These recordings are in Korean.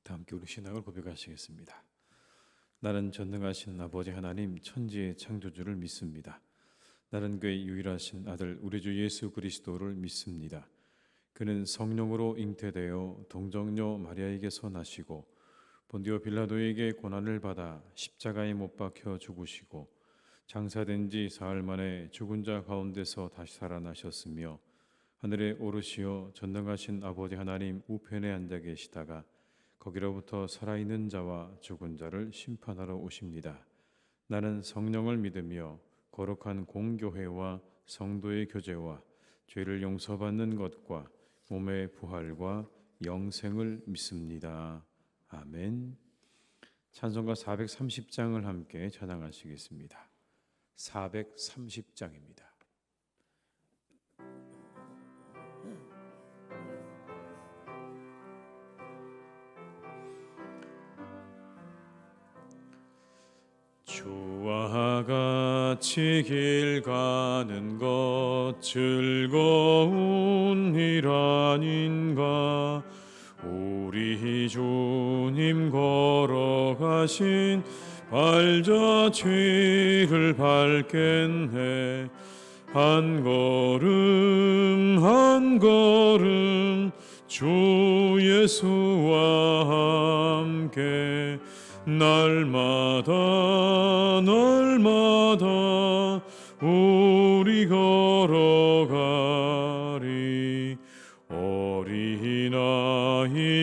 다 함께 우리 신앙을 고백하시겠습니다. 나는 전능하신 아버지 하나님 천지의 창조주를 믿습니다. 나는 그의 유일하신 아들 우리 주 예수 그리스도를 믿습니다. 그는 성령으로 잉태되어 동정녀 마리아에게서 나시고 본디오 빌라도에게 고난을 받아 십자가에 못 박혀 죽으시고 장사된 지 사흘 만에 죽은 자 가운데서 다시 살아나셨으며 하늘에 오르시어 전능하신 아버지 하나님 우편에 앉아 계시다가 거기로부터 살아있는 자와 죽은 자를 심판하러 오십니다. 나는 성령을 믿으며 거룩한 공교회와 성도의 교제와 죄를 용서받는 것과 몸의 부활과 영생을 믿습니다. 아멘. 찬송가 430장을 함께 찬양하시겠습니다. 430장입니다. 주와 같이 길 가는 것 즐거운 일 아닌가. 우리 주님 걸어가신 발자취를 밟겠네. 한 걸음 한 걸음 주 예수와 함께 날마다 날마다 우리 걸어가리. 어린아이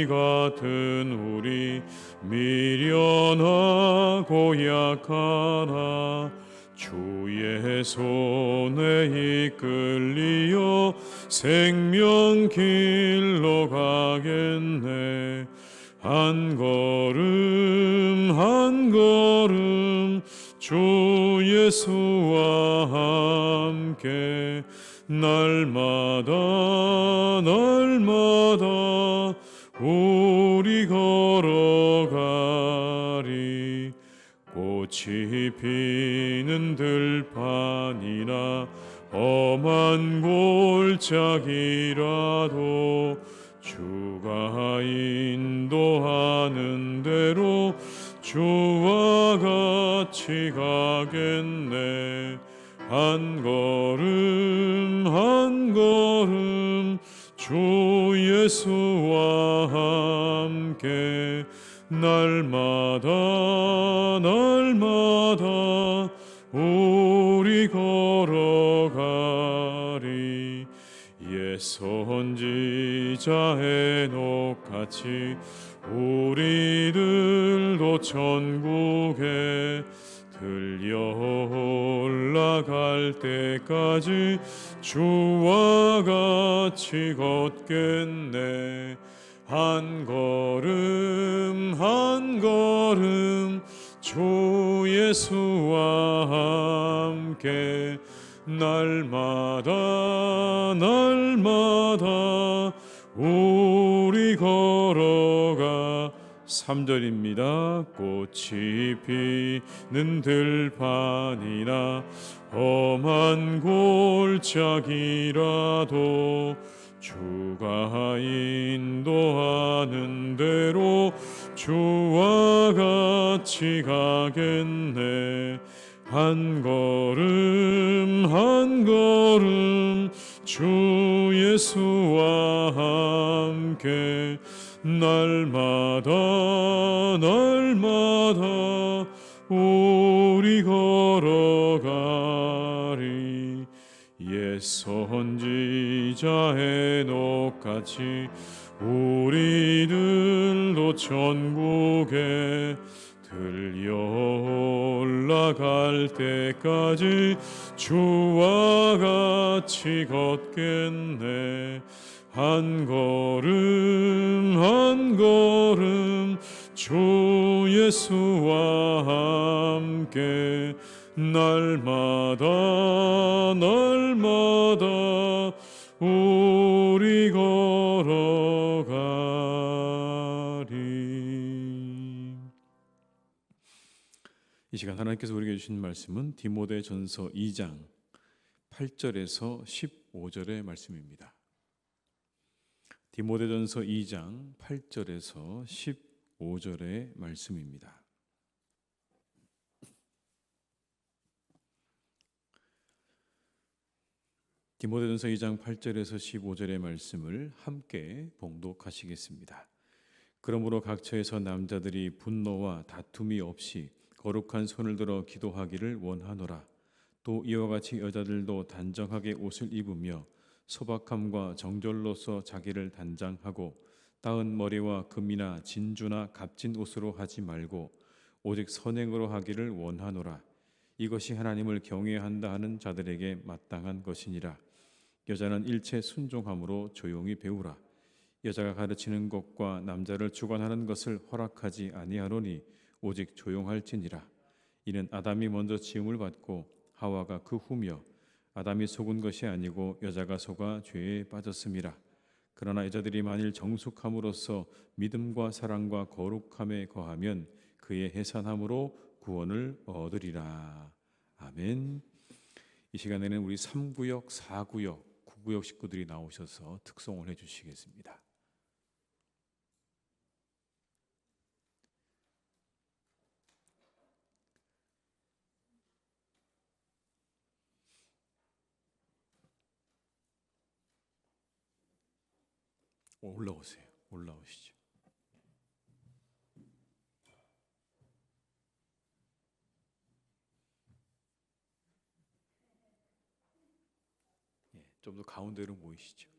같은 우리 미련하고 약하나 주의 손에 이끌리어 생명길로 가겠네. 한 걸음 한 걸음 주 예수와 함께 날마다 날마다 우리 걸어가리. 꽃이 피는 들판이나 험한 골짜기라도 주가 인도하는 대로 주와 같이 가겠네. 한 걸음 한 걸음 주 예수와 함께 날마다 날마다 우리 걸어가리. 옛 선지자 에녹같이 우리들도 천국에 들려 올라갈 때까지 주와 같이 걷겠네. 한 걸음 한 걸음 주 예수와 함께 날마다 날마다 우리 걸어가. 3절입니다. 꽃이 피는 들판이나 험한 골짜기라도 주가 인도하는 대로 주와 같이 가겠네. 한 걸음 한 걸음 주 예수와 함께 날마다 날마다 우리 걸어가리. 옛 선지자 에녹같이 우리들도 천국에 들려 올라갈 때까지 주와 같이 걷겠네. 한 걸음 한 걸음 주 예수와 함께 날마다 날마다 우리 걸어가리. 이 시간 하나님께서 우리에게 주신 말씀은 디모데전서 2장 8절에서 15절의 말씀입니다. 디모데전서 2장 8절에서 5절의 말씀입니다. 디모데전서 2장 8절에서 15절의 말씀을 함께 봉독하시겠습니다. 그러므로 각처에서 남자들이 분노와 다툼이 없이 거룩한 손을 들어 기도하기를 원하노라. 또 이와 같이 여자들도 단정하게 옷을 입으며 소박함과 정절로서 자기를 단장하고 따은 머리와 금이나 진주나 값진 옷으로 하지 말고 오직 선행으로 하기를 원하노라. 이것이 하나님을 경외한다 하는 자들에게 마땅한 것이니라. 여자는 일체 순종함으로 조용히 배우라. 여자가 가르치는 것과 남자를 주관하는 것을 허락하지 아니하노니 오직 조용할지니라. 이는 아담이 먼저 지음을 받고 하와가 그 후며 아담이 속은 것이 아니고 여자가 속아 죄에 빠졌음이라. 그러나 여자들이 만일 정숙함으로써 믿음과 사랑과 거룩함에 거하면 그의 해산함으로 구원을 얻으리라. 아멘. 이 시간에는 우리 3구역, 4구역, 9구역 식구들이 나오셔서 특송을 해주시겠습니다. 올라오세요. 올라오시죠. 예, 좀 더 가운데로 모이시죠.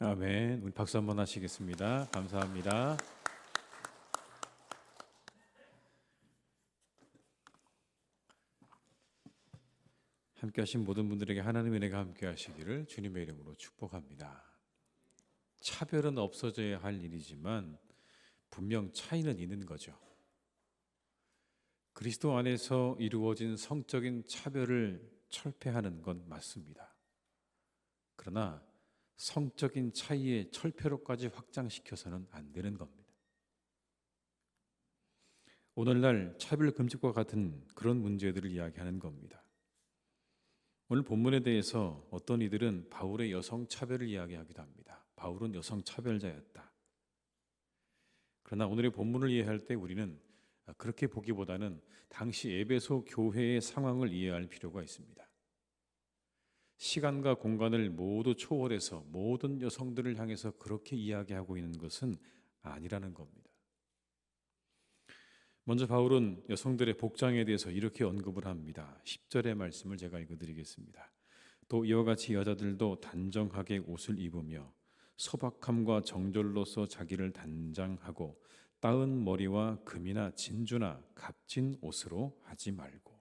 아멘. 우리 박수 한번 하시겠습니다. 감사합니다. 함께 하신 모든 분들에게 하나님의 은혜가 함께 하시기를 주님의 이름으로 축복합니다. 차별은 없어져야 할 일이지만 분명 차이는 있는 거죠. 그리스도 안에서 이루어진 성적인 차별을 철폐하는 건 맞습니다. 그러나 성적인 차이의 철폐로까지 확장시켜서는 안 되는 겁니다. 오늘날 차별금지과 같은 그런 문제들을 이야기하는 겁니다. 오늘 본문에 대해서 어떤 이들은 바울의 여성차별을 이야기하기도 합니다. 바울은 여성차별자였다. 그러나 오늘의 본문을 이해할 때 우리는 그렇게 보기보다는 당시 에베소 교회의 상황을 이해할 필요가 있습니다. 시간과 공간을 모두 초월해서 모든 여성들을 향해서 그렇게 이야기하고 있는 것은 아니라는 겁니다. 먼저 바울은 여성들의 복장에 대해서 이렇게 언급을 합니다. 10절의 말씀을 제가 읽어드리겠습니다. 또 이와 같이 여자들도 단정하게 옷을 입으며 소박함과 정절로서 자기를 단장하고 따은 머리와 금이나 진주나 값진 옷으로 하지 말고.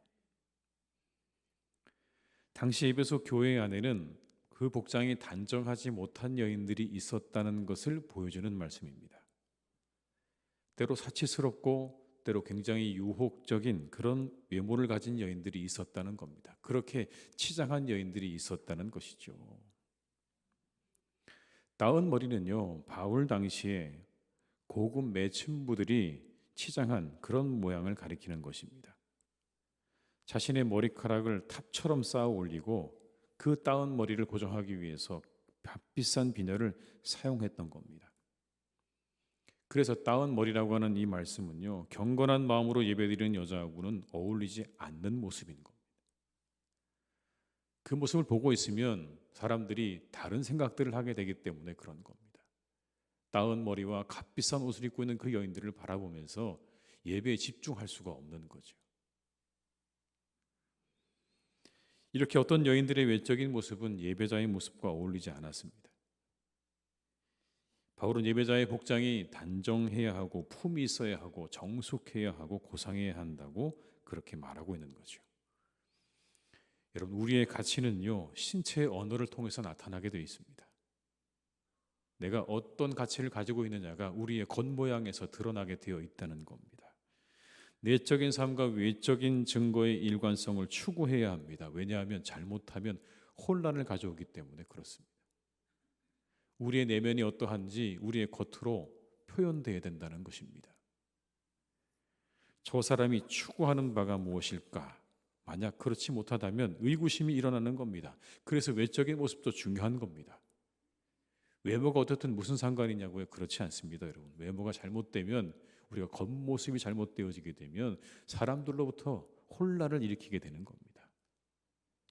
당시 에베소 교회 안에는 그 복장이 단정하지 못한 여인들이 있었다는 것을 보여주는 말씀입니다. 때로 사치스럽고 때로 굉장히 유혹적인 그런 외모를 가진 여인들이 있었다는 겁니다. 그렇게 치장한 여인들이 있었다는 것이죠. 따은 머리는요, 바울 당시에 고급 매춘부들이 치장한 그런 모양을 가리키는 것입니다. 자신의 머리카락을 탑처럼 쌓아 올리고 그 따은 머리를 고정하기 위해서 값비싼 비녀를 사용했던 겁니다. 그래서 따은 머리라고 하는 이 말씀은요, 경건한 마음으로 예배드리는 여자하고는 어울리지 않는 모습인 겁니다. 그 모습을 보고 있으면 사람들이 다른 생각들을 하게 되기 때문에 그런 겁니다. 따은 머리와 값비싼 옷을 입고 있는 그 여인들을 바라보면서 예배에 집중할 수가 없는 거죠. 이렇게 어떤 여인들의 외적인 모습은 예배자의 모습과 어울리지 않았습니다. 바울은 예배자의 복장이 단정해야 하고 품이 있어야 하고 정숙해야 하고 고상해야 한다고 그렇게 말하고 있는 거죠. 여러분, 우리의 가치는요, 신체의 언어를 통해서 나타나게 되어 있습니다. 내가 어떤 가치를 가지고 있느냐가 우리의 겉모양에서 드러나게 되어 있다는 겁니다. 내적인 삶과 외적인 증거의 일관성을 추구해야 합니다. 왜냐하면 잘못하면 혼란을 가져오기 때문에 그렇습니다. 우리의 내면이 어떠한지 우리의 겉으로 표현되어야 된다는 것입니다. 저 사람이 추구하는 바가 무엇일까? 만약 그렇지 못하다면 의구심이 일어나는 겁니다. 그래서 외적인 모습도 중요한 겁니다. 외모가 어떻든 무슨 상관이냐고요? 그렇지 않습니다, 여러분. 외모가 잘못되면, 우리가 겉모습이 잘못되어지게 되면 사람들로부터 혼란을 일으키게 되는 겁니다.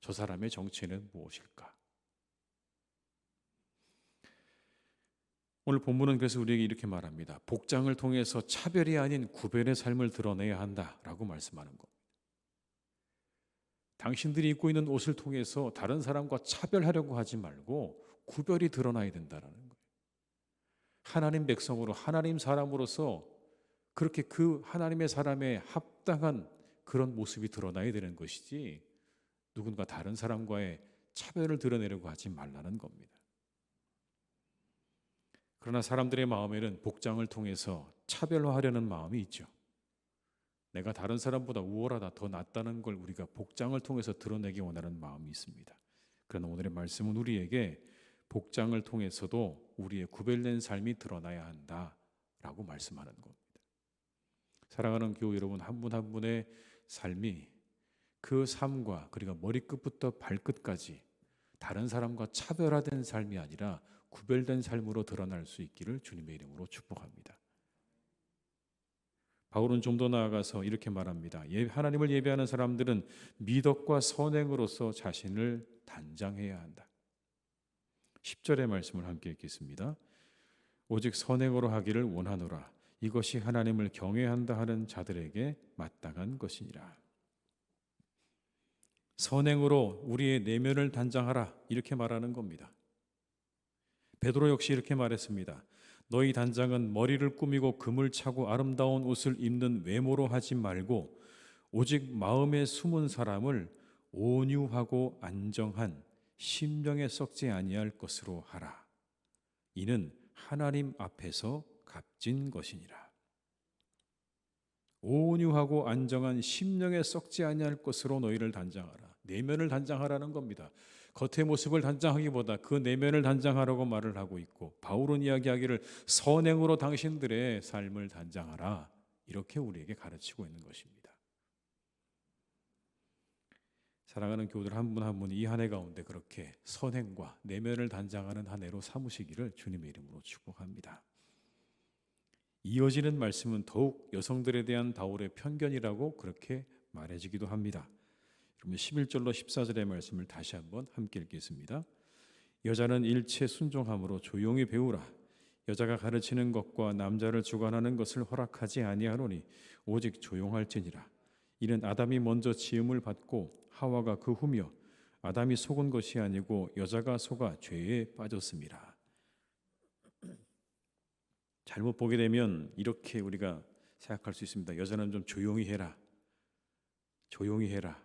저 사람의 정체는 무엇일까? 오늘 본문은 그래서 우리에게 이렇게 말합니다. 복장을 통해서 차별이 아닌 구별의 삶을 드러내야 한다라고 말씀하는 겁니다. 당신들이 입고 있는 옷을 통해서 다른 사람과 차별하려고 하지 말고 구별이 드러나야 된다는 거예요. 하나님 백성으로, 하나님 사람으로서 그렇게 그 하나님의 사람에 합당한 그런 모습이 드러나야 되는 것이지, 누군가 다른 사람과의 차별을 드러내려고 하지 말라는 겁니다. 그러나 사람들의 마음에는 복장을 통해서 차별화하려는 마음이 있죠. 내가 다른 사람보다 우월하다, 더 낫다는 걸 우리가 복장을 통해서 드러내기 원하는 마음이 있습니다. 그러나 오늘의 말씀은 우리에게 복장을 통해서도 우리의 구별된 삶이 드러나야 한다라고 말씀하는 겁니다. 사랑하는 교우 여러분, 한 분 한 분의 삶이 그 삶과 그리고 머리끝부터 발끝까지 다른 사람과 차별화된 삶이 아니라 구별된 삶으로 드러날 수 있기를 주님의 이름으로 축복합니다. 바울은 좀 더 나아가서 이렇게 말합니다. 하나님을 예배하는 사람들은 미덕과 선행으로서 자신을 단장해야 한다. 10절의 말씀을 함께 읽겠습니다. 오직 선행으로 하기를 원하노라. 이것이 하나님을 경외한다 하는 자들에게 마땅한 것이니라. 선행으로 우리의 내면을 단장하라, 이렇게 말하는 겁니다. 베드로 역시 이렇게 말했습니다. 너희 단장은 머리를 꾸미고 금을 차고 아름다운 옷을 입는 외모로 하지 말고 오직 마음에 숨은 사람을 온유하고 안정한 심령에 썩지 아니할 것으로 하라. 이는 하나님 앞에서 값진 것이니라. 온유하고 안정한 심령에 썩지 아니할 것으로 너희를 단장하라. 내면을 단장하라는 겁니다. 겉의 모습을 단장하기보다 그 내면을 단장하라고 말을 하고 있고, 바울은 이야기하기를 선행으로 당신들의 삶을 단장하라, 이렇게 우리에게 가르치고 있는 것입니다. 사랑하는 교우들 한 분 한 분이 이 한 해 가운데 그렇게 선행과 내면을 단장하는 한 해로 삼으시기를 주님의 이름으로 축복합니다. 이어지는 말씀은 더욱 여성들에 대한 바울의 편견이라고 그렇게 말해지기도 합니다. 그러면 11절로 14절의 말씀을 다시 한번 함께 읽겠습니다. 여자는 일체 순종함으로 조용히 배우라. 여자가 가르치는 것과 남자를 주관하는 것을 허락하지 아니하노니 오직 조용할지니라. 이는 아담이 먼저 지음을 받고 하와가 그 후며 아담이 속은 것이 아니고 여자가 속아 죄에 빠졌습니다. 잘못 보게 되면 이렇게 우리가 생각할 수 있습니다. 여자는 좀 조용히 해라. 조용히 해라.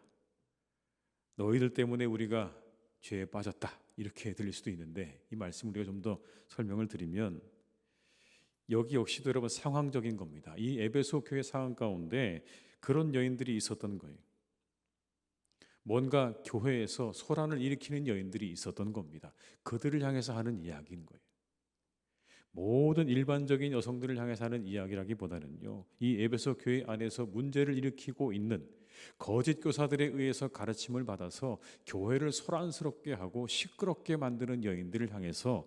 너희들 때문에 우리가 죄에 빠졌다. 이렇게 들릴 수도 있는데 이 말씀 우리가 좀 더 설명을 드리면 여기 역시도 여러분 상황적인 겁니다. 이 에베소 교회 상황 가운데 그런 여인들이 있었던 거예요. 뭔가 교회에서 소란을 일으키는 여인들이 있었던 겁니다. 그들을 향해서 하는 이야기인 거예요. 모든 일반적인 여성들을 향해서 하는 이야기라기보다는요, 이 에베소 교회 안에서 문제를 일으키고 있는 거짓 교사들에 의해서 가르침을 받아서 교회를 소란스럽게 하고 시끄럽게 만드는 여인들을 향해서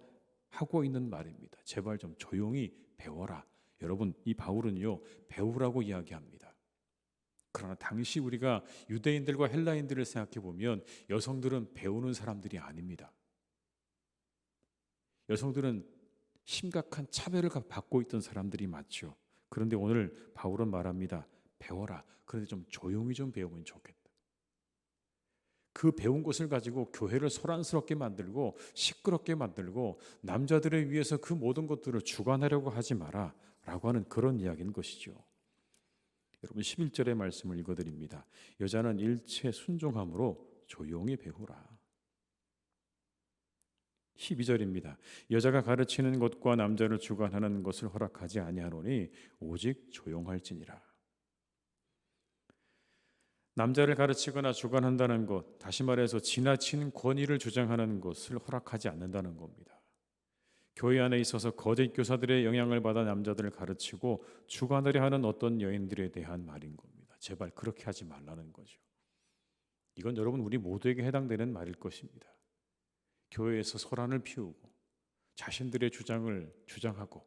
하고 있는 말입니다. 제발 좀 조용히 배워라. 여러분, 이 바울은요, 배우라고 이야기합니다. 그러나 당시 우리가 유대인들과 헬라인들을 생각해 보면 여성들은 배우는 사람들이 아닙니다. 여성들은 심각한 차별을 받고 있던 사람들이 맞죠. 그런데 오늘 바울은 말합니다. 배워라. 그런데 좀 조용히 좀 배우면 좋겠다. 그 배운 것을 가지고 교회를 소란스럽게 만들고 시끄럽게 만들고 남자들에 위해서 그 모든 것들을 주관하려고 하지 마라 라고 하는 그런 이야기인 것이죠. 여러분 11절의 말씀을 읽어드립니다. 여자는 일체 순종함으로 조용히 배우라. 12절입니다. 여자가 가르치는 것과 남자를 주관하는 것을 허락하지 아니하노니 오직 조용할지니라. 남자를 가르치거나 주관한다는 것, 다시 말해서 지나친 권위를 주장하는 것을 허락하지 않는다는 겁니다. 교회 안에 있어서 거짓 교사들의 영향을 받아 남자들을 가르치고 주관하려 하는 어떤 여인들에 대한 말인 겁니다. 제발 그렇게 하지 말라는 거죠. 이건 여러분 우리 모두에게 해당되는 말일 것입니다. 교회에서 소란을 피우고 자신들의 주장을 주장하고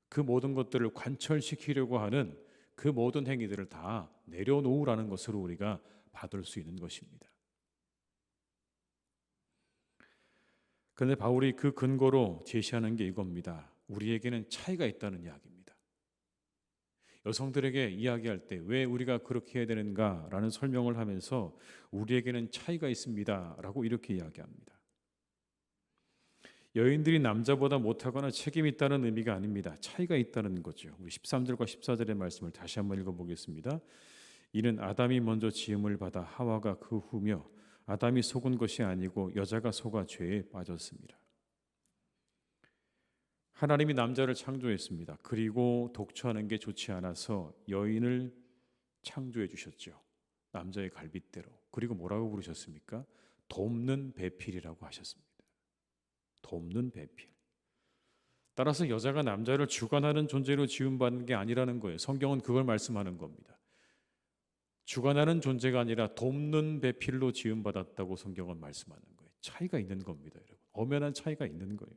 그 모든 것들을 관철시키려고 하는 그 모든 행위들을 다 내려놓으라는 것으로 우리가 받을 수 있는 것입니다. 그런데 바울이 그 근거로 제시하는 게 이겁니다. 우리에게는 차이가 있다는 이야기입니다. 여성들에게 이야기할 때 왜 우리가 그렇게 해야 되는가라는 설명을 하면서 우리에게는 차이가 있습니다 라고 이렇게 이야기합니다. 여인들이 남자보다 못하거나 책임 있다는 의미가 아닙니다. 차이가 있다는 거죠. 우리 13절과 14절의 말씀을 다시 한번 읽어보겠습니다. 이는 아담이 먼저 지음을 받아 하와가 그 후며 아담이 속은 것이 아니고 여자가 속아 죄에 빠졌습니다. 하나님이 남자를 창조했습니다. 그리고 독초하는 게 좋지 않아서 여인을 창조해 주셨죠. 남자의 갈빗대로. 그리고 뭐라고 부르셨습니까? 돕는 배필이라고 하셨습니다. 돕는 배필. 따라서 여자가 남자를 주관하는 존재로 지음받는 게 아니라는 거예요. 성경은 그걸 말씀하는 겁니다. 주관하는 존재가 아니라 돕는 배필로 지음받았다고 성경은 말씀하는 거예요. 차이가 있는 겁니다, 여러분. 엄연한 차이가 있는 거예요.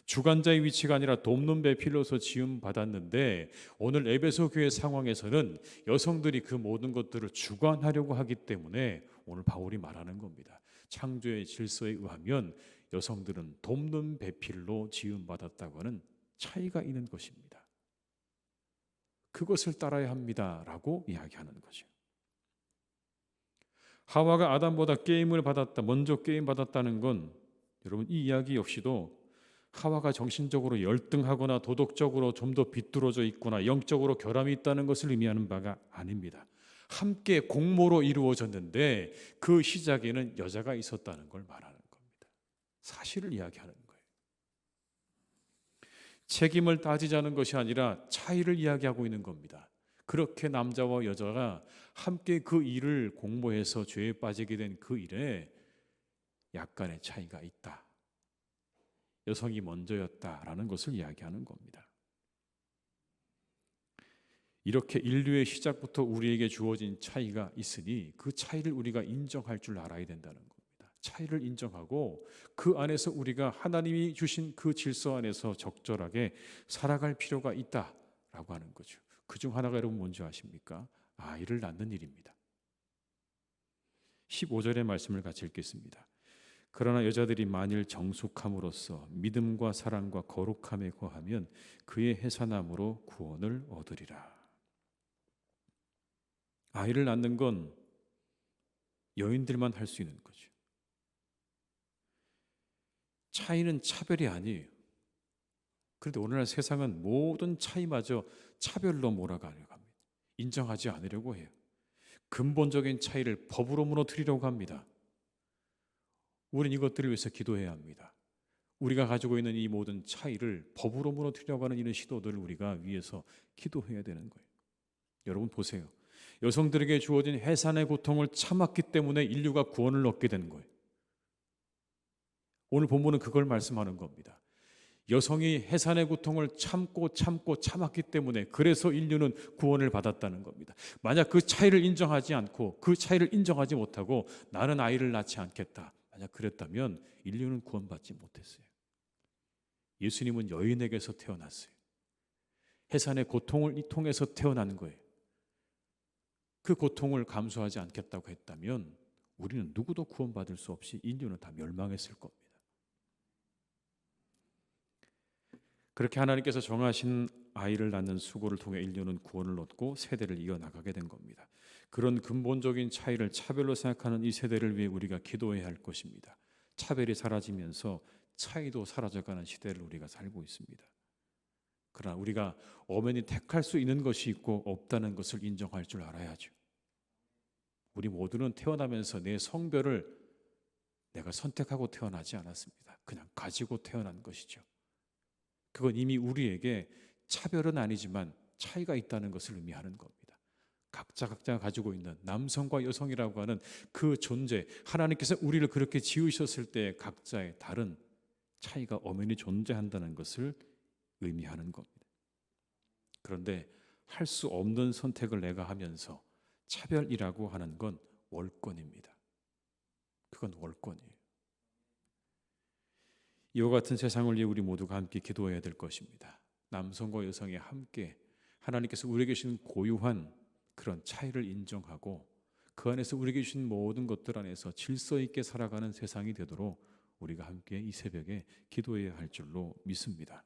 주관자의 위치가 아니라 돕는 배필로서 지음받았는데 오늘 에베소 교회 상황에서는 여성들이 그 모든 것들을 주관하려고 하기 때문에 오늘 바울이 말하는 겁니다. 창조의 질서에 의하면 여성들은 돕는 배필로 지음받았다고 하는 차이가 있는 것입니다. 그것을 따라야 합니다라고 이야기하는 거죠. 하와가 아담보다 게임을 받았다, 먼저 게임 받았다는 건 여러분 이 이야기 역시도 하와가 정신적으로 열등하거나 도덕적으로 좀 더 비뚤어져 있거나 영적으로 결함이 있다는 것을 의미하는 바가 아닙니다. 함께 공모로 이루어졌는데 그 시작에는 여자가 있었다는 걸 말하는 겁니다. 사실을 이야기하는 거예요. 책임을 따지자는 것이 아니라 차이를 이야기하고 있는 겁니다. 그렇게 남자와 여자가 함께 그 일을 공모해서 죄에 빠지게 된 그 일에 약간의 차이가 있다. 여성이 먼저였다라는 것을 이야기하는 겁니다. 이렇게 인류의 시작부터 우리에게 주어진 차이가 있으니 그 차이를 우리가 인정할 줄 알아야 된다는 겁니다. 차이를 인정하고 그 안에서 우리가 하나님이 주신 그 질서 안에서 적절하게 살아갈 필요가 있다라고 하는 거죠. 그중 하나가 여러분 뭔지 아십니까? 아이를 낳는 일입니다. 15절의 말씀을 같이 읽겠습니다. 그러나 여자들이 만일 정숙함으로써 믿음과 사랑과 거룩함에 거하면 그의 해산함으로 구원을 얻으리라. 아이를 낳는 건 여인들만 할 수 있는 거죠. 차이는 차별이 아니에요. 그런데 오늘날 세상은 모든 차이마저 차별로 몰아가려고 합니다. 인정하지 않으려고 해요. 근본적인 차이를 법으로 무너뜨리려고 합니다. 우리는 이것들을 위해서 기도해야 합니다. 우리가 가지고 있는 이 모든 차이를 법으로 무너뜨리려고 하는 이런 시도들을 우리가 위해서 기도해야 되는 거예요. 여러분 보세요. 여성들에게 주어진 해산의 고통을 참았기 때문에 인류가 구원을 얻게 된 거예요. 오늘 본문은 그걸 말씀하는 겁니다. 여성이 해산의 고통을 참았기 때문에 그래서 인류는 구원을 받았다는 겁니다. 만약 그 차이를 인정하지 않고 그 차이를 인정하지 못하고 나는 아이를 낳지 않겠다. 만약 그랬다면 인류는 구원받지 못했어요. 예수님은 여인에게서 태어났어요. 해산의 고통을 통해서 태어난 거예요. 그 고통을 감수하지 않겠다고 했다면 우리는 누구도 구원받을 수 없이 인류는 다 멸망했을 겁니다. 그렇게 하나님께서 정하신 아이를 낳는 수고를 통해 인류는 구원을 얻고 세대를 이어나가게 된 겁니다. 그런 근본적인 차이를 차별로 생각하는 이 세대를 위해 우리가 기도해야 할 것입니다. 차별이 사라지면서 차이도 사라져가는 시대를 우리가 살고 있습니다. 그러나 우리가 엄연히 택할 수 있는 것이 있고 없다는 것을 인정할 줄 알아야죠. 우리 모두는 태어나면서 내 성별을 내가 선택하고 태어나지 않았습니다. 그냥 가지고 태어난 것이죠. 그건 이미 우리에게 차별은 아니지만 차이가 있다는 것을 의미하는 겁니다. 각자가 가지고 있는 남성과 여성이라고 하는 그 존재, 하나님께서 우리를 그렇게 지으셨을 때 각자의 다른 차이가 엄연히 존재한다는 것을 의미하는 겁니다. 그런데 할 수 없는 선택을 내가 하면서 차별이라고 하는 건 월권입니다. 그건 월권이에요. 이와 같은 세상을 위해 우리 모두가 함께 기도해야 될 것입니다. 남성과 여성이 함께 하나님께서 우리에게 주신 고유한 그런 차이를 인정하고 그 안에서 우리에게 주신 모든 것들 안에서 질서 있게 살아가는 세상이 되도록 우리가 함께 이 새벽에 기도해야 할 줄로 믿습니다.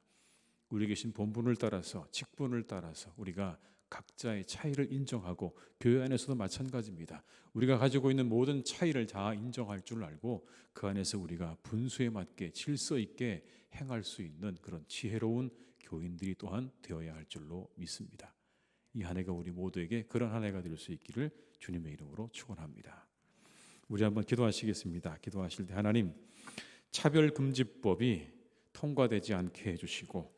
우리에게 주신 본분을 따라서 직분을 따라서 우리가 각자의 차이를 인정하고 교회 안에서도 마찬가지입니다. 우리가 가지고 있는 모든 차이를 다 인정할 줄 알고 그 안에서 우리가 분수에 맞게 질서 있게 행할 수 있는 그런 지혜로운 교인들이 또한 되어야 할 줄로 믿습니다. 이 한 해가 우리 모두에게 그런 한 해가 될 수 있기를 주님의 이름으로 축원합니다. 우리 한번 기도하시겠습니다. 기도하실 때 하나님, 차별금지법이 통과되지 않게 해주시고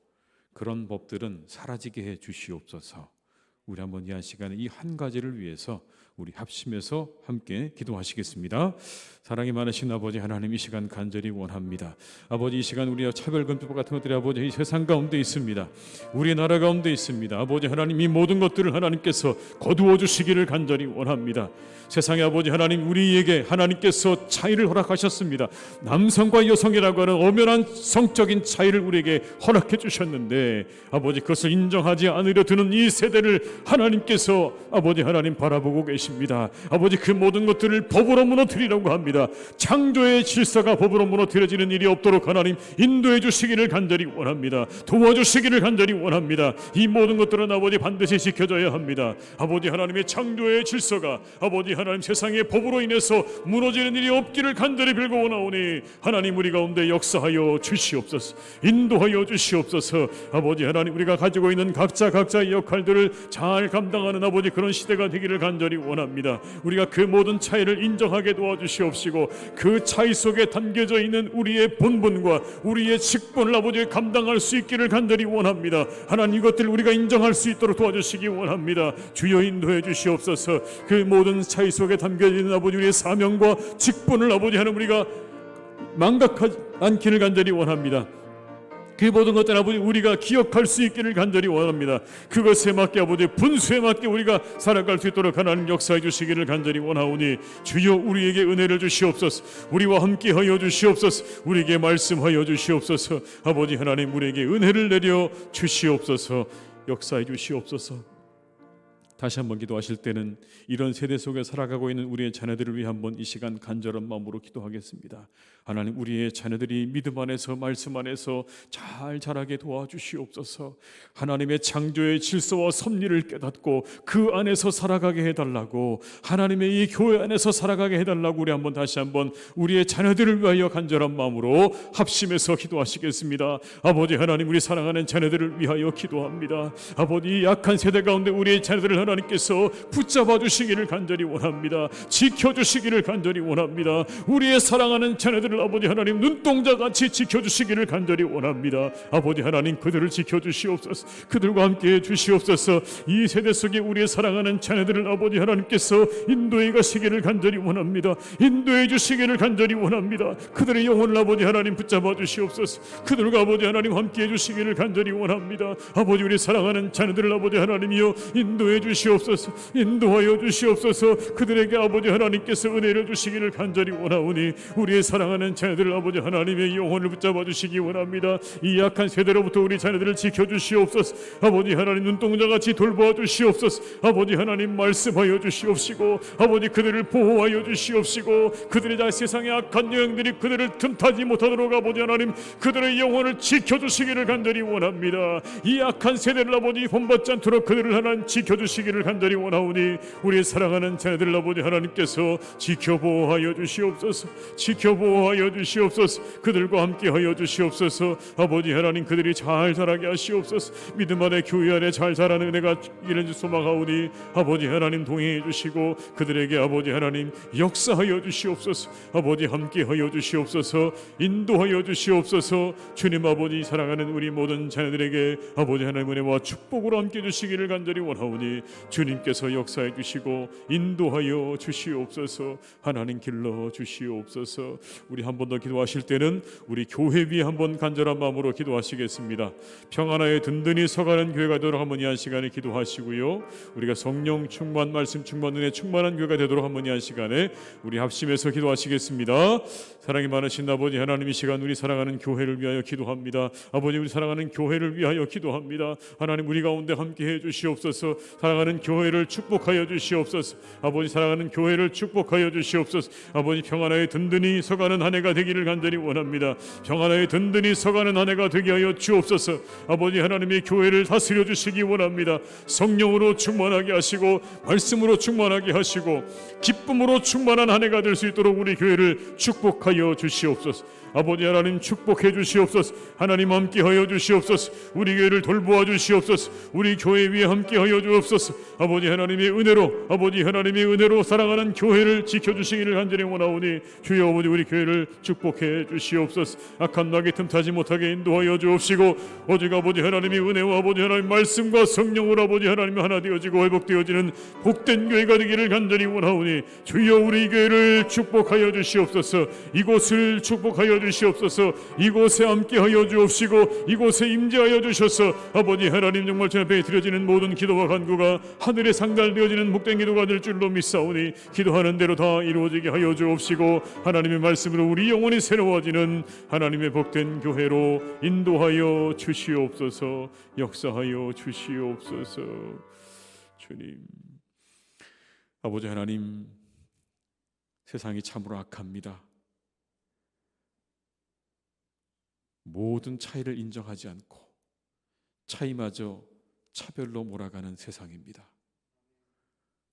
그런 법들은 사라지게 해 주시옵소서. 우리 한번 이 한 시간에 이 한 가지를 위해서 우리 합심해서 함께 기도하시겠습니다. 사랑이 많으신 아버지 하나님, 이 시간 간절히 원합니다. 아버지, 이 시간 우리의 차별금지법 같은 것들이 아버지 이 세상 가운데 있습니다. 우리 나라 가운데 있습니다. 아버지 하나님, 이 모든 것들을 하나님께서 거두어 주시기를 간절히 원합니다. 세상의 아버지 하나님, 우리에게 하나님께서 차이를 허락하셨습니다. 남성과 여성이라고 하는 엄연한 성적인 차이를 우리에게 허락해 주셨는데 아버지, 그것을 인정하지 않으려 드는 이 세대를 하나님께서 아버지 하나님 바라보고 계십니다. 아버지, 그 모든 것들을 법으로 무너뜨리려고 합니다. 창조의 질서가 법으로 무너뜨려지는 일이 없도록 하나님 인도해 주시기를 간절히 원합니다. 도와주시기를 간절히 원합니다. 이 모든 것들은 아버지 반드시 지켜져야 합니다. 아버지 하나님의 창조의 질서가 아버지 하나님 세상의 법으로 인해서 무너지는 일이 없기를 간절히 빌고 원하오니 하나님 우리 가운데 역사하여 주시옵소서. 인도하여 주시옵소서. 아버지 하나님, 우리가 가지고 있는 각자의 역할들을 잘 감당하는 아버지 그런 시대가 되기를 간절히 원합니다. 우리가 그 모든 차이를 인정하게 도와주시옵시고 그 차이 속에 담겨져 있는 우리의 본분과 우리의 직분을 아버지 감당할 수 있기를 간절히 원합니다. 하나님, 이것들을 우리가 인정할 수 있도록 도와주시기 원합니다. 주여 인도해 주시옵소서. 그 모든 차이 속에 담겨져 있는 아버지 우리의 사명과 직분을 아버지 하나님 우리가 망각하지 않기를 간절히 원합니다. 그 모든 것들 아버지 우리가 기억할 수 있기를 간절히 원합니다. 그것에 맞게 아버지 분수에 맞게 우리가 살아갈 수 있도록 하나님 역사해 주시기를 간절히 원하오니 주여 우리에게 은혜를 주시옵소서. 우리와 함께 하여 주시옵소서. 우리에게 말씀하여 주시옵소서. 아버지 하나님 우리에게 은혜를 내려 주시옵소서. 역사해 주시옵소서. 다시 한번 기도하실 때는 이런 세대 속에 살아가고 있는 우리의 자녀들을 위해 한번 이 시간 간절한 마음으로 기도하겠습니다. 하나님 우리의 자녀들이 믿음 안에서 말씀 안에서 잘 자라게 도와주시옵소서. 하나님의 창조의 질서와 섭리를 깨닫고 그 안에서 살아가게 해달라고, 하나님의 이 교회 안에서 살아가게 해달라고 우리 한번 다시 한번 우리의 자녀들을 위하여 간절한 마음으로 합심해서 기도하시겠습니다. 아버지 하나님 우리 사랑하는 자녀들을 위하여 기도합니다. 아버지 약한 세대 가운데 우리의 자녀들을 하나님께서 붙잡아 주시기를 간절히 원합니다. 지켜주시기를 간절히 원합니다. 우리의 사랑하는 자녀들을 아버지 하나님 눈동자같이 지켜주시기를 간절히 원합니다. 아버지 하나님 그들을 지켜주시옵소서. 그들과 함께해 주시옵소서. 이 세대 속에 우리의 사랑하는 자녀들을 아버지 하나님께서 인도해 가시기를 간절히 원합니다. 인도해 주시기를 간절히 원합니다. 그들의 영혼을 아버지 하나님 붙잡아 주시옵소서. 그들과 아버지 하나님 함께해 주시기를 간절히 원합니다. 아버지 우리 사랑하는 자녀들을 아버지 하나님이여 인도해 주시옵소서. 인도하여 주시옵소서. 그들에게 아버지 하나님께서 은혜를 주시기를 간절히 원하오니 우리의 사랑하는 자녀들을 아버지 하나님의 영혼을 붙잡아 주시기 원합니다. 이 약한 세대로부터 우리 자녀들을 지켜주시옵소서. 아버지 하나님 눈동자같이 돌보아 주시옵소서. 아버지 하나님 말씀하여 주시옵시고 아버지 그들을 보호하여 주시옵시고 그들의 세상의 악한 영들이 그들을 틈타지 못하도록 아버지 하나님 그들의 영혼을 지켜주시기를 간절히 원합니다. 이 악한 세대를 아버지 본받지 않도록 그들을 하나님 지켜주시기를 간절히 원하오니 우리의 사랑하는 자녀들 아버지 하나님께서 지켜보호하여 주시옵소서. 지켜보호하여 주시옵소서. 그들과 함께하여 주시옵소서. 아버지 하나님 그들이 잘 자라게 하시옵소서. 믿음 안에 교회 안에 잘 자라는 은혜가 이런 소망하오니 아버지 하나님 동행해 주시고 그들에게 아버지 하나님 역사하여 주시옵소서. 아버지 함께하여 주시옵소서. 인도하여 주시옵소서. 주님 아버지 사랑하는 우리 모든 자녀들에게 아버지 하나님 은혜와 축복으로 함께 주시기를 간절히 원하오니 주님께서 역사해 주시고 인도하여 주시옵소서. 하나님 길러 주시옵소서. 우리 한 번 더 기도하실 때는 우리 교회 위에 한번 간절한 마음으로 기도하시겠습니다. 평안하에 든든히 서가는 교회가 되도록 한번 이 한 시간에 기도하시고요. 우리가 성령 충만 말씀 충만 은혜 충만한 교회가 되도록 한번 이 한 시간에 우리 합심해서 기도하시겠습니다. 사랑이 많으신 아버지 하나님 이 시간 우리 사랑하는 교회를 위하여 기도합니다. 아버지 우리 사랑하는 교회를 위하여 기도합니다. 하나님 우리 가운데 함께해 주시옵소서. 사랑하는 교회를 축복하여 주시옵소서. 아버지 사랑하는 교회를 축복하여 주시옵소서. 아버지 평안하에 든든히 서가는 한 해가 되기를 간절히 원합니다. 평안하에 든든히 서가는 한 해가 되게 하여 주옵소서. 아버지 하나님의 교회를 다스려 주시기 원합니다. 성령으로 충만하게 하시고 말씀으로 충만하게 하시고 기쁨으로 충만한 한 해가 될 수 있도록 우리 교회를 축복하여 주시옵소서. 아버지 하나님 축복해 주시옵소서. 하나님 함께하여 주시옵소서. 우리 교회를 돌보아 주시옵소서. 우리 교회 위에 함께하여 주옵소서. 아버지 하나님의 은혜로 아버지 하나님의 은혜로 사랑하는 교회를 지켜주시기를 간절히 원하오니 주여 아버지 우리 교회를 축복해 주시옵소서. 악한 낙에 틈타지 못하게 인도하여 주옵시고 오직 아버지 하나님의 은혜와 아버지 하나님 말씀과 성령으로 아버지 하나님 하나 되어지고 회복되어지는 복된 교회가 되기를 간절히 원하오니 주여 우리 교회를 축복하여 주시옵소서. 이곳을 축복하여 주시옵소서. 이곳에 함께하여 주옵시고 이곳에 임재하여 주셔서 아버지 하나님 정말 주 앞에 드려지는 모든 기도와 간구가 하늘에 상달되어지는 복된 기도가 될 줄로 믿사오니 기도하는 대로 다 이루어지게 하여 주옵시고 하나님의 말씀으로 우리 영혼이 새로워지는 하나님의 복된 교회로 인도하여 주시옵소서. 역사하여 주시옵소서. 주님 아버지 하나님 세상이 참으로 악합니다. 모든 차이를 인정하지 않고 차이마저 차별로 몰아가는 세상입니다.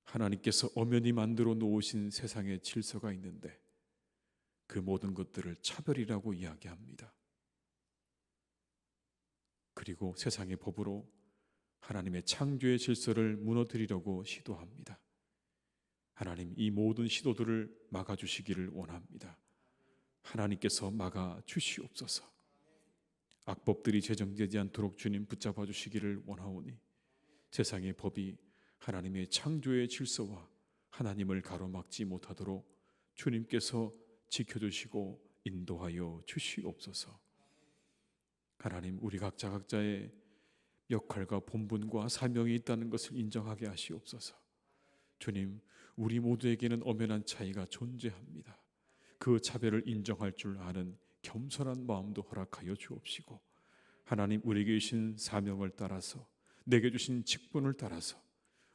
하나님께서 엄연히 만들어 놓으신 세상의 질서가 있는데 그 모든 것들을 차별이라고 이야기합니다. 그리고 세상의 법으로 하나님의 창조의 질서를 무너뜨리려고 시도합니다. 하나님 이 모든 시도들을 막아주시기를 원합니다. 하나님께서 막아주시옵소서. 악법들이 제정되지 않도록 주님 붙잡아 주시기를 원하오니 세상의 법이 하나님의 창조의 질서와 하나님을 가로막지 못하도록 주님께서 지켜주시고 인도하여 주시옵소서. 하나님, 우리 각자 각자의 역할과 본분과 사명이 있다는 것을 인정하게 하시옵소서. 주님, 우리 모두에게는 엄연한 차이가 존재합니다. 그 차별을 인정할 줄 아는 겸손한 마음도 허락하여 주옵시고, 하나님, 우리에게 주신 사명을 따라서, 내게 주신 직분을 따라서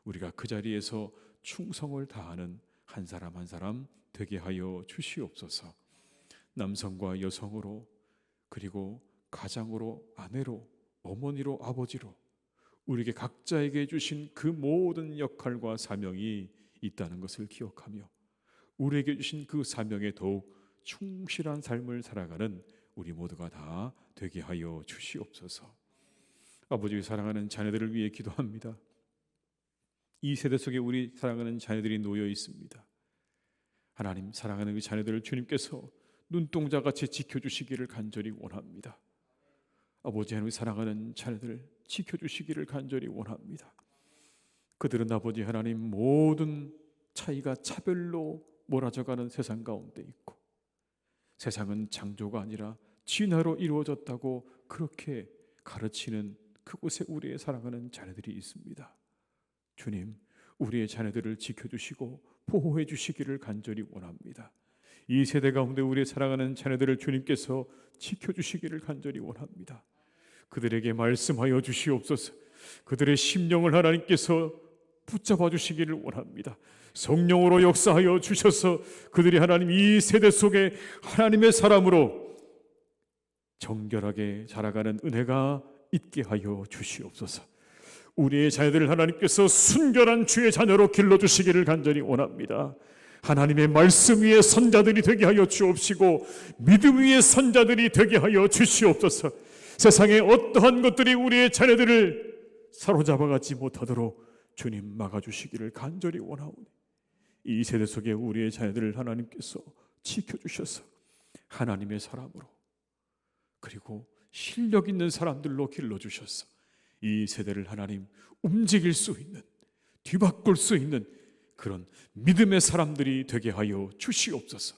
우리가 그 자리에서 충성을 다하는 한 사람 한 사람 되게 하여 주시옵소서. 남성과 여성으로, 그리고 가장으로, 아내로, 어머니로, 아버지로 우리에게 각자에게 주신 그 모든 역할과 사명이 있다는 것을 기억하며 우리에게 주신 그 사명에 더욱 충실한 삶을 살아가는 우리 모두가 다 되게 하여 주시옵소서. 아버지, 사랑하는 자녀들을 위해 기도합니다. 이 세대 속에 우리 사랑하는 자녀들이 놓여 있습니다. 하나님, 사랑하는 그 자녀들을 주님께서 눈동자같이 지켜주시기를 간절히 원합니다. 아버지 하나님, 사랑하는 자녀들을 지켜주시기를 간절히 원합니다. 그들은 아버지 하나님 모든 차이가 차별로 몰아져가는 세상 가운데 있고, 세상은 창조가 아니라 진화로 이루어졌다고 그렇게 가르치는 그곳에 우리의 사랑하는 자녀들이 있습니다. 주님, 우리의 자녀들을 지켜주시고 보호해 주시기를 간절히 원합니다. 이 세대 가운데 우리의 사랑하는 자녀들을 주님께서 지켜주시기를 간절히 원합니다. 그들에게 말씀하여 주시옵소서. 그들의 심령을 하나님께서 붙잡아 주시기를 원합니다. 성령으로 역사하여 주셔서 그들이 하나님 이 세대 속에 하나님의 사람으로 정결하게 자라가는 은혜가 있게 하여 주시옵소서. 우리의 자녀들을 하나님께서 순결한 주의 자녀로 길러주시기를 간절히 원합니다. 하나님의 말씀 위에 선자들이 되게 하여 주옵시고 믿음 위에 선자들이 되게 하여 주시옵소서. 세상의 어떠한 것들이 우리의 자녀들을 사로잡아가지 못하도록 주님 막아주시기를 간절히 원하오니, 이 세대 속에 우리의 자녀들을 하나님께서 지켜주셔서 하나님의 사람으로, 그리고 실력 있는 사람들로 길러주셔서 이 세대를 하나님 움직일 수 있는, 뒤바꿀 수 있는 그런 믿음의 사람들이 되게 하여 주시옵소서.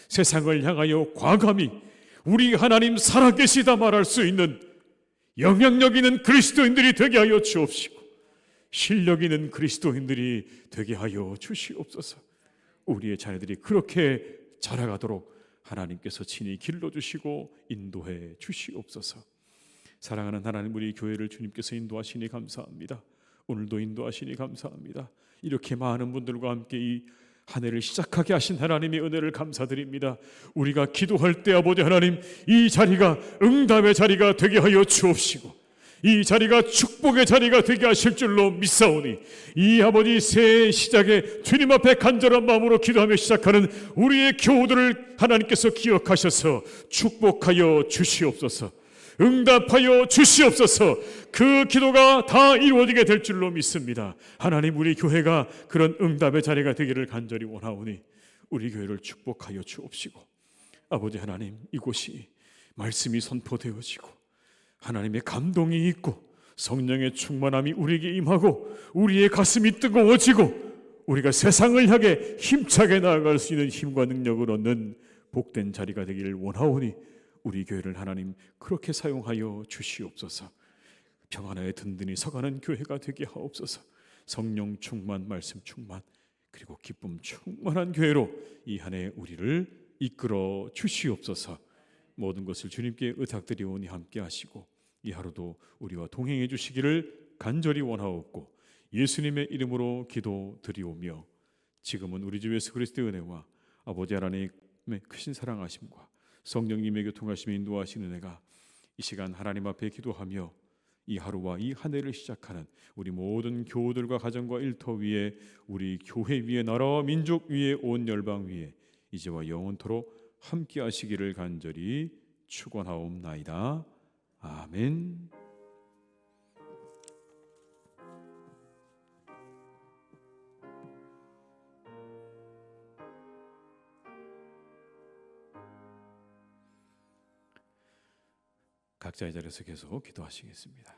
세상을 향하여 과감히 우리 하나님 살아계시다 말할 수 있는 영향력 있는 그리스도인들이 되게 하여 주옵시고, 실력 있는 그리스도인들이 되게 하여 주시옵소서. 우리의 자녀들이 그렇게 자라가도록 하나님께서 친히 길러주시고 인도해 주시옵소서. 사랑하는 하나님, 우리 교회를 주님께서 인도하시니 감사합니다. 오늘도 인도하시니 감사합니다. 이렇게 많은 분들과 함께 이 한 해를 시작하게 하신 하나님의 은혜를 감사드립니다. 우리가 기도할 때 아버지 하나님, 이 자리가 응답의 자리가 되게 하여 주옵시고 이 자리가 축복의 자리가 되게 하실 줄로 믿사오니, 이 아버지 새해 시작에 주님 앞에 간절한 마음으로 기도하며 시작하는 우리의 교우들을 하나님께서 기억하셔서 축복하여 주시옵소서. 응답하여 주시옵소서. 그 기도가 다 이루어지게 될 줄로 믿습니다. 하나님, 우리 교회가 그런 응답의 자리가 되기를 간절히 원하오니 우리 교회를 축복하여 주옵시고, 아버지 하나님, 이곳이 말씀이 선포되어지고 하나님의 감동이 있고 성령의 충만함이 우리에게 임하고 우리의 가슴이 뜨거워지고 우리가 세상을 향해 힘차게 나아갈 수 있는 힘과 능력을 얻는 복된 자리가 되기를 원하오니 우리 교회를 하나님 그렇게 사용하여 주시옵소서. 평안하에 든든히 서가는 교회가 되게 하옵소서. 성령 충만, 말씀 충만, 그리고 기쁨 충만한 교회로 이 한 해 우리를 이끌어 주시옵소서. 모든 것을 주님께 의탁드리오니 함께 하시고 이 하루도 우리와 동행해 주시기를 간절히 원하옵고 예수님의 이름으로 기도드리오며, 지금은 우리 주 예수 그리스도의 은혜와 아버지 하나님의 크신 사랑하심과 성령님의 교통하심에 인도하시는 은혜가 이 시간 하나님 앞에 기도하며 이 하루와 이 한 해를 시작하는 우리 모든 교우들과 가정과 일터 위에, 우리 교회 위에, 나라와 민족 위에, 온 열방 위에 이제와 영원토록 함께 하시기를 간절히 축원하옵나이다. 아멘. 각자의 자리에서 계속 기도하시겠습니다.